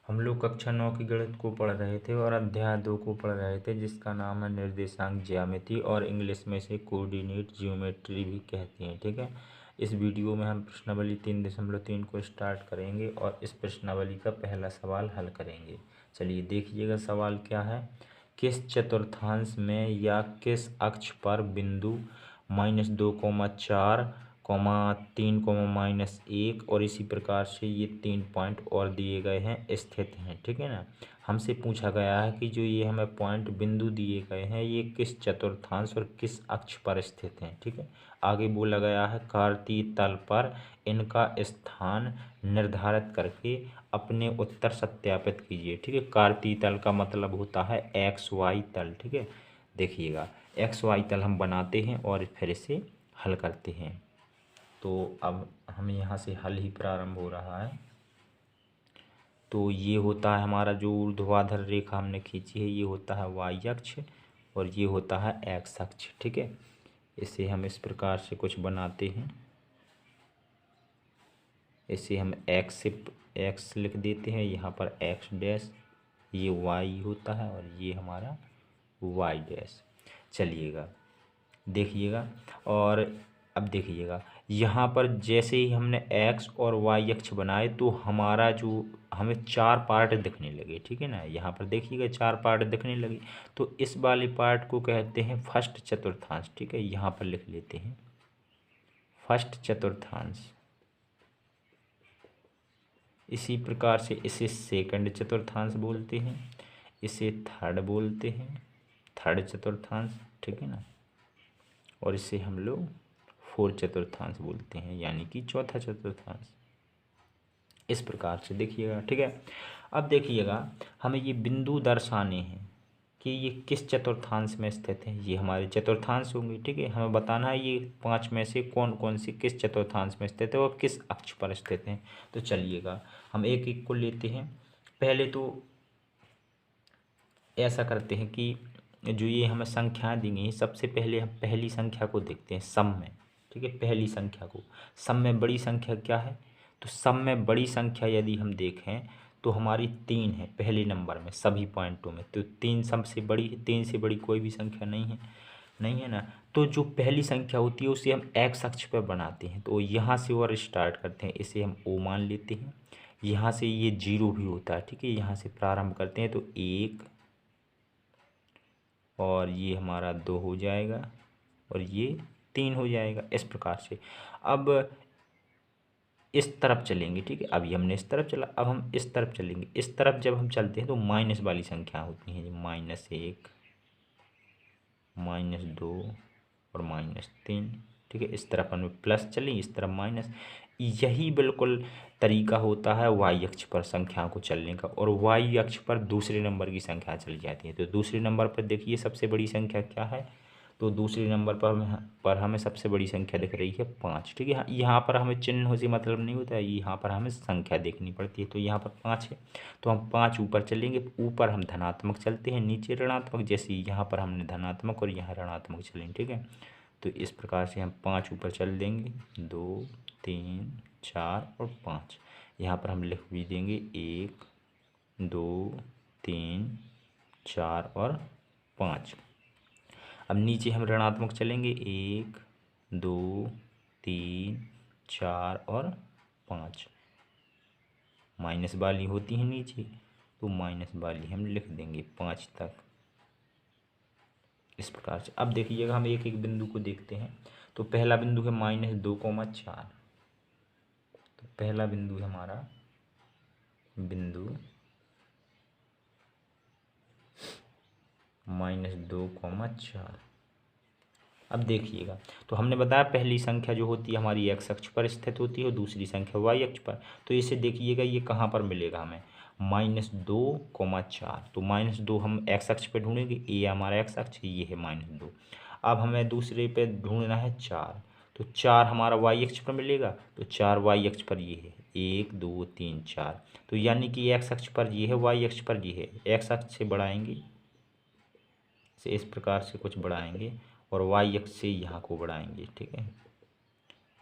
हम लोग कक्षा 9 की गणित को पढ़ रहे थे और अध्याय 2 को पढ़ रहे थे, जिसका नाम है निर्देशांक ज्यामिति, और इंग्लिश में इसे कोऑर्डिनेट ज्योमेट्री भी कहते हैं। ठीक है, इस वीडियो में हम प्रश्नावली 3.3 को स्टार्ट करेंगे और इस प्रश्नावली का पहला सवाल हल करेंगे। चलिए देखिएगा सवाल क्या है। किस चतुर्थांश में या किस अक्ष पर बिंदु -2, 4, 3, -1 और इसी प्रकार से ये 3 पॉइंट और दिए गए हैं स्थित हैं। ठीक है ना, हमसे पूछा गया है कि जो ये हमें पॉइंट बिंदु दिए गए हैं ये किस चतुर्थांश और किस अक्ष पर स्थित हैं। ठीक है, आगे बोला गया है कार्तीय तल पर इनका स्थान निर्धारित करके अपने उत्तर सत्यापित कीजिए। ठीक है, कार्तीय तल का मतलब होता है XY तल। ठीक है, देखिएगा XY तल हम बनाते हैं और फिर इसे हल करते हैं। तो अब हमें यहाँ से हल ही प्रारंभ हो रहा है। तो ये होता है हमारा जो ऊर्ध्वाधर रेखा हमने खींची है, ये होता है Y अक्ष और ये होता है X अक्ष। ठीक है, इसे हम इस प्रकार से कुछ बनाते हैं। इसे हम X लिख देते हैं, यहाँ पर X डैश, ये Y होता है और ये हमारा Y डैश। चलिएगा देखिएगा, और अब देखिएगा यहाँ पर जैसे ही हमने X और Y अक्ष बनाए तो हमारा जो हमें 4 पार्ट दिखने लगे। ठीक है ना, यहाँ पर देखिएगा 4 पार्ट दिखने लगे। तो इस वाले पार्ट को कहते हैं फर्स्ट चतुर्थांश। ठीक है, यहाँ पर लिख लेते हैं फर्स्ट चतुर्थांश। इसी प्रकार से इसे सेकंड चतुर्थांश बोलते हैं, इसे थर्ड बोलते हैं, थर्ड चतुर्थांश। ठीक है ना, और इसे हम लोग फोर्थ चतुर्थांश बोलते हैं, यानी कि चौथा चतुर्थांश। इस प्रकार से देखिएगा। ठीक है, अब देखिएगा हमें ये बिंदु दर्शाने हैं कि ये किस चतुर्थांश में स्थित है। ये हमारे चतुर्थांश होंगे। ठीक है, हमें बताना है ये 5 में से कौन कौन से किस चतुर्थांश में स्थित है और किस अक्ष पर स्थित हैं। तो चलिएगा हम एक एक को लेते हैं। पहले तो ऐसा करते हैं कि जो ये हमें संख्याएं दी गई हैं, सबसे पहले हम पहली संख्या को देखते हैं सम में। ठीक है, पहली संख्या को, सम में बड़ी संख्या क्या है। तो सम में बड़ी संख्या यदि हम देखें तो हमारी 3 है पहले नंबर में सभी पॉइंटों में। तो 3 सबसे बड़ी है, 3 से बड़ी कोई भी संख्या नहीं है, नहीं है ना। तो जो पहली संख्या होती है उसे हम एक्स अक्ष पर बनाते हैं। तो यहाँ से और स्टार्ट करते हैं, इसे हम ओ मान लेते हैं। यहाँ से ये 0 भी होता है। ठीक है, यहाँ से प्रारंभ करते हैं तो 1 और ये हमारा 2 हो जाएगा और ये 3 हो जाएगा। इस प्रकार से अब इस तरफ चलेंगे। ठीक है, अभी हमने इस तरफ चला, अब हम इस तरफ चलेंगे। इस तरफ जब हम चलते हैं तो माइनस वाली संख्या होती हैं, -1, -2 और -3। ठीक है, इस तरफ हम प्लस चलें, इस तरफ माइनस। यही बिल्कुल तरीका होता है वाई अक्ष पर संख्याओं को चलने का, और वाई अक्ष पर दूसरे नंबर की संख्या चली जाती है। तो दूसरे नंबर पर देखिए सबसे बड़ी संख्या क्या है। तो दूसरे नंबर पर हमें सबसे बड़ी संख्या दिख रही है 5। ठीक है, यहाँ पर हमें चिन्ह से मतलब नहीं होता है, यहाँ पर हमें संख्या देखनी पड़ती है। तो यहाँ पर 5 है तो हम 5 ऊपर चलेंगे। ऊपर हम धनात्मक चलते हैं, नीचे ऋणात्मक, जैसे यहाँ पर हमने धनात्मक और यहाँ ऋणात्मक चलेंगे। ठीक है, तो इस प्रकार से हम 5 ऊपर चल देंगे, 2, 3, 4 और 5। यहाँ पर हम लिख भी देंगे 1, 2, 3, 4 और 5। अब नीचे हम ऋणात्मक चलेंगे, 1, 2, 3, 4 और 5। माइनस वाली होती है नीचे, तो माइनस वाली हम लिख देंगे 5 तक। इस प्रकार से अब देखिएगा हम एक एक बिंदु को देखते हैं। तो पहला बिंदु है -2,4। तो पहला बिंदु है हमारा बिंदु -2,4। अब देखिएगा, तो हमने बताया पहली संख्या जो होती है हमारी एक्स अक्ष पर स्थित होती है और दूसरी संख्या वाई अक्ष पर। तो इसे देखिएगा ये कहाँ पर मिलेगा हमें, -2,4। तो -2 हम एक्स अक्ष पर ढूंढेंगे, ये हमारा एक्स अक्ष, ये है -2। अब हमें दूसरे पे ढूंढना है 4। तो 4 हमारा वाई अक्ष पर मिलेगा, तो 4 वाई अक्ष पर ये है, 1, 2, 3, 4। तो यानी कि एक्स अक्ष पर ये है, वाई अक्ष पर ये है। एक्स अक्ष से बढ़ाएंगे, से इस प्रकार से कुछ बढ़ाएंगे और वाई अक्ष से यहाँ को बढ़ाएंगे। ठीक है,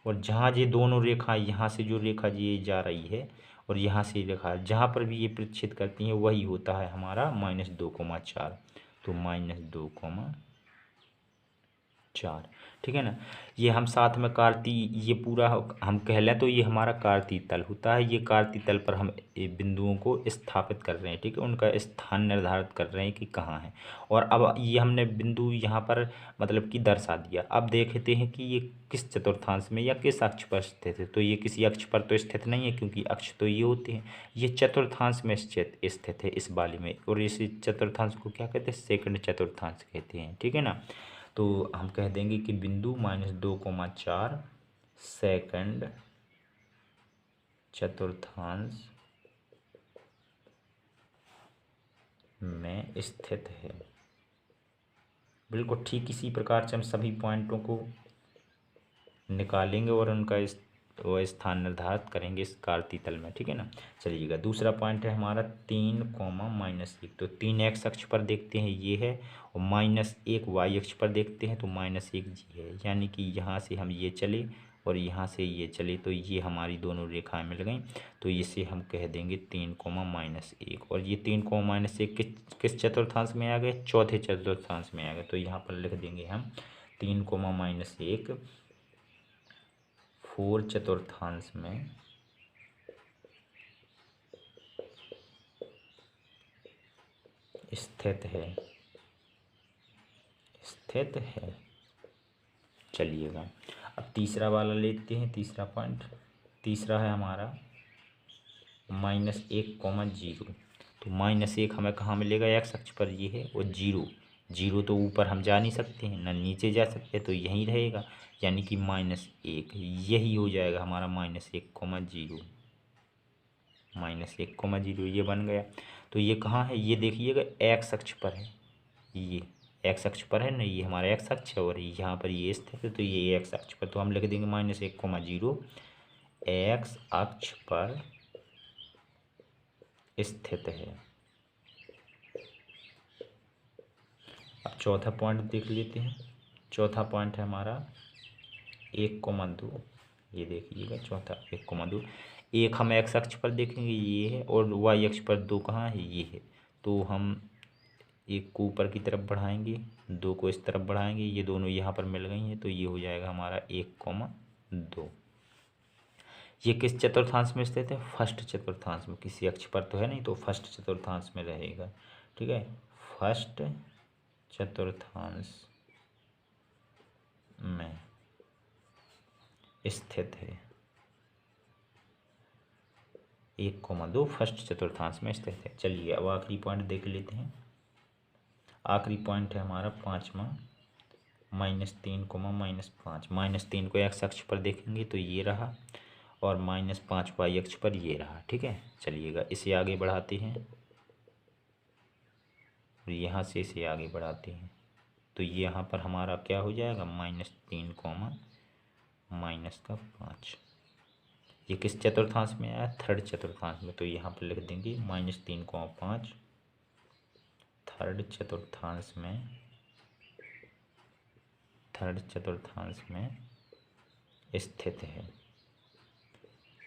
और जहाँ ये दोनों रेखा, यहाँ से जो रेखा ये जा रही है और यहाँ से लिखा जहाँ पर भी ये प्रतिच्छेद करती हैं वही होता है हमारा -2,4। तो -2,4, ठीक है ना। ये हम साथ में कार्ती, ये पूरा हम कह लें तो ये हमारा कार्तीय तल होता है। ये कार्तीय तल पर हम बिंदुओं को स्थापित कर रहे हैं, ठीक है, उनका स्थान निर्धारित कर रहे हैं कि कहाँ है। और अब ये हमने बिंदु यहाँ पर मतलब कि दर्शा दिया। अब देखते हैं कि ये किस चतुर्थांश में या किस अक्ष पर स्थित है। तो ये किसी अक्ष पर तो स्थित नहीं है, क्योंकि अक्ष तो ये होते हैं। ये चतुर्थांश में स्थित है इस वाले में, और इस चतुर्थांश को क्या कहते हैं, सेकंड चतुर्थांश कहते हैं, ठीक है ना। तो हम कह देंगे कि बिंदु -2,4 सेकंड चतुर्थांश में स्थित है। बिल्कुल ठीक इसी प्रकार से हम सभी पॉइंटों को निकालेंगे और उनका वो स्थान निर्धारित करेंगे इस कार्तीय तल में, ठीक है ना। चलिएगा, दूसरा पॉइंट है हमारा 3,-1। तो 3 एक्स अक्ष पर देखते हैं ये है, और -1 वाई अक्ष पर देखते हैं तो -1 जी है। यानी कि यहाँ से हम ये चले और यहाँ से ये चले, तो ये हमारी दोनों रेखाएं मिल गई। तो इसे हम कह देंगे 3,-1। और ये 3,-1 किस चतुर्थांश में आ गए, चौथे चतुर्थांश में आ गए। तो यहाँ पर लिख देंगे हम 3,-1 4 चतुर्थांश में स्थित है। चलिएगा, अब तीसरा वाला लेते हैं। तीसरा पॉइंट, तीसरा है हमारा -1,0। तो -1 हमें कहाँ मिलेगा, एक्स अक्ष पर ये है, और 0 तो ऊपर हम जा नहीं सकते हैं ना नीचे जा सकते, तो यहीं रहेगा। यानी कि -1 यही हो जाएगा हमारा -1,0। -1,0 ये बन गया। तो ये कहाँ है, ये देखिएगा एक्स अक्ष पर है। ये एक्स अक्ष पर है ना, ये हमारा एक्स अक्ष है, और यहाँ पर ये स्थित है। तो ये एक्स अक्ष पर, तो हम लिख देंगे -1,0 एक्स अक्ष पर स्थित है। अब चौथा पॉइंट देख लेते हैं। चौथा पॉइंट है हमारा 1,2। ये देखिएगा चौथा 1,2। एक हम एक्स अक्ष पर देखेंगे ये है, और वाई अक्ष पर 2 कहाँ है, ये है। तो हम 1 को ऊपर की तरफ बढ़ाएंगे, 2 को इस तरफ बढ़ाएंगे, ये दोनों यहाँ पर मिल गई हैं। तो ये हो जाएगा हमारा 1,2। ये किस चतुर्थांश में स्थित है, फर्स्ट चतुर्थांश में। किसी अक्ष पर तो है नहीं, तो फर्स्ट चतुर्थांश में रहेगा, ठीक है। फर्स्ट चतुर्थांश में स्थित है। 1,2 फर्स्ट चतुर्थांश में स्थित है। चलिए, अब आखिरी पॉइंट देख लेते हैं। आखिरी पॉइंट है हमारा 5वां, -3,-5। -3 को एक्स अक्ष पर देखेंगे तो ये रहा, और -5 वाई अक्ष पर ये रहा, ठीक है। चलिएगा, इसे आगे बढ़ाते हैं, और यहाँ से इसे आगे बढ़ाते हैं। तो ये यहाँ पर हमारा क्या हो जाएगा, -3, -5। ये किस चतुर्थांश में आया, थर्ड चतुर्थांश में। तो यहाँ पर लिख देंगे -3,5 थर्ड चतुर्थांश में स्थित है।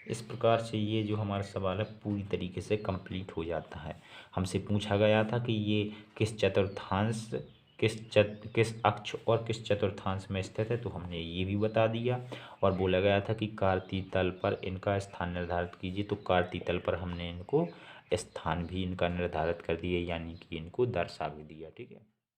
इस प्रकार से ये जो हमारा सवाल है पूरी तरीके से कंप्लीट हो जाता है। हमसे पूछा गया था कि ये किस चतुर्थांश, किस अक्ष और किस चतुर्थांश में स्थित है, तो हमने ये भी बता दिया। और बोला गया था कि कार्तीय तल पर इनका स्थान निर्धारित कीजिए, तो कार्तीय तल पर हमने इनको स्थान भी इनका निर्धारित कर दिया, यानी कि इनको दर्शा भी दिया, ठीक है।